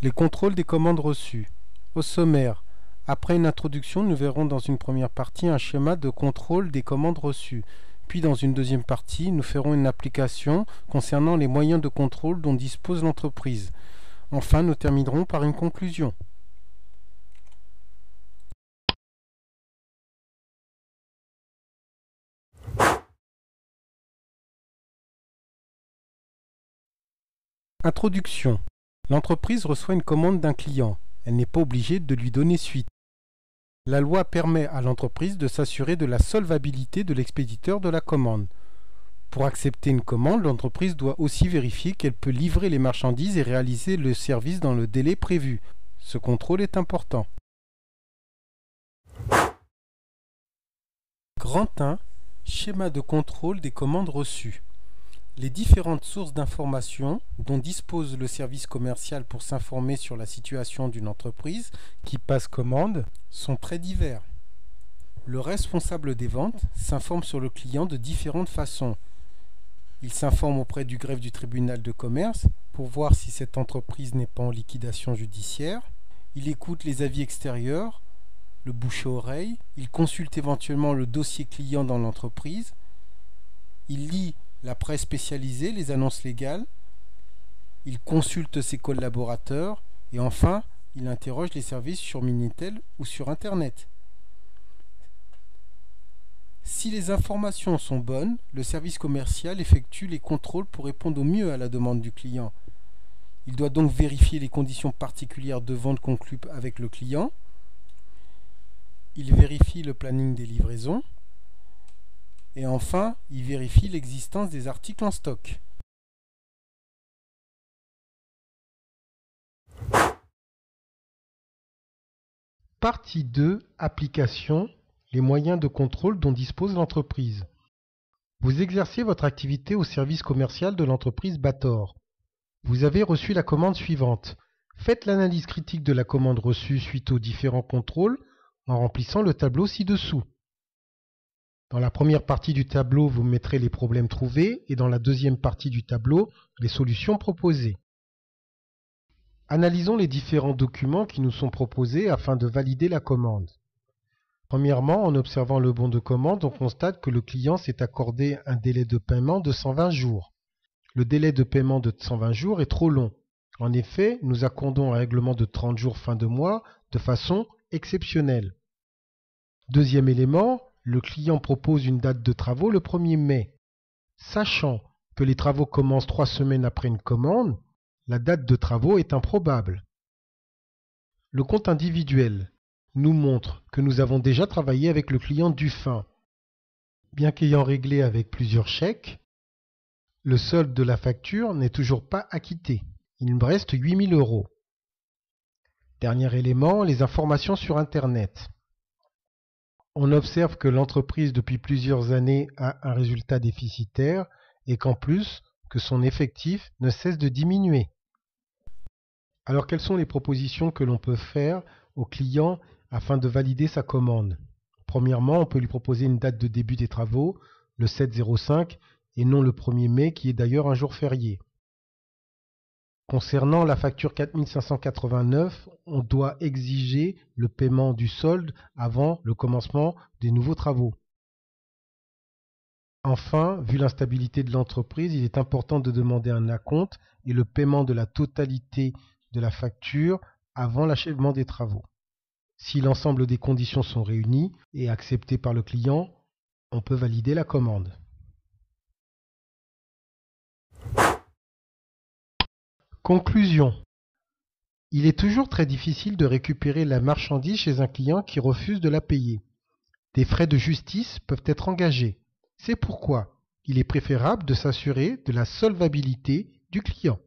Les contrôles des commandes reçues. Au sommaire, après une introduction, nous verrons dans une première partie un schéma de contrôle des commandes reçues. Puis dans une deuxième partie, nous ferons une application concernant les moyens de contrôle dont dispose l'entreprise. Enfin, nous terminerons par une conclusion. Introduction. L'entreprise reçoit une commande d'un client. Elle n'est pas obligée de lui donner suite. La loi permet à l'entreprise de s'assurer de la solvabilité de l'expéditeur de la commande. Pour accepter une commande, l'entreprise doit aussi vérifier qu'elle peut livrer les marchandises et réaliser le service dans le délai prévu. Ce contrôle est important. Grand 1. Schéma de contrôle des commandes reçues. Les différentes sources d'information dont dispose le service commercial pour s'informer sur la situation d'une entreprise qui passe commande sont très divers. Le responsable des ventes s'informe sur le client de différentes façons. Il s'informe auprès du greffe du tribunal de commerce pour voir si cette entreprise n'est pas en liquidation judiciaire. Il écoute les avis extérieurs, le bouche-à-oreille. Il consulte éventuellement le dossier client dans l'entreprise. Il lit la presse spécialisée, les annonces légales. Il consulte ses collaborateurs. Et enfin, il interroge les services sur Minitel ou sur Internet. Si les informations sont bonnes, le service commercial effectue les contrôles pour répondre au mieux à la demande du client. Il doit donc vérifier les conditions particulières de vente conclues avec le client. Il vérifie le planning des livraisons. Et enfin, il vérifie l'existence des articles en stock. Partie 2. Application. Les moyens de contrôle dont dispose l'entreprise. Vous exercez votre activité au service commercial de l'entreprise Bator. Vous avez reçu la commande suivante. Faites l'analyse critique de la commande reçue suite aux différents contrôles en remplissant le tableau ci-dessous. Dans la première partie du tableau, vous mettrez les problèmes trouvés et dans la deuxième partie du tableau, les solutions proposées. Analysons les différents documents qui nous sont proposés afin de valider la commande. Premièrement, en observant le bon de commande, on constate que le client s'est accordé un délai de paiement de 120 jours. Le délai de paiement de 120 jours est trop long. En effet, nous accordons un règlement de 30 jours fin de mois de façon exceptionnelle. Deuxième élément, le client propose une date de travaux le 1er mai. Sachant que les travaux commencent 3 semaines après une commande, la date de travaux est improbable. Le compte individuel nous montre que nous avons déjà travaillé avec le client Dufin. Bien qu'ayant réglé avec plusieurs chèques, le solde de la facture n'est toujours pas acquitté. Il me reste 8 000 €. Dernier élément, les informations sur Internet. On observe que l'entreprise depuis plusieurs années a un résultat déficitaire et qu'en plus, que son effectif ne cesse de diminuer. Alors quelles sont les propositions que l'on peut faire au client afin de valider sa commande? Premièrement, on peut lui proposer une date de début des travaux, le 7/05, et non le 1er mai, qui est d'ailleurs un jour férié. Concernant la facture 4589, on doit exiger le paiement du solde avant le commencement des nouveaux travaux. Enfin, vu l'instabilité de l'entreprise, il est important de demander un acompte et le paiement de la totalité de la facture avant l'achèvement des travaux. Si l'ensemble des conditions sont réunies et acceptées par le client, on peut valider la commande. Conclusion. Il est toujours très difficile de récupérer la marchandise chez un client qui refuse de la payer. Des frais de justice peuvent être engagés. C'est pourquoi il est préférable de s'assurer de la solvabilité du client.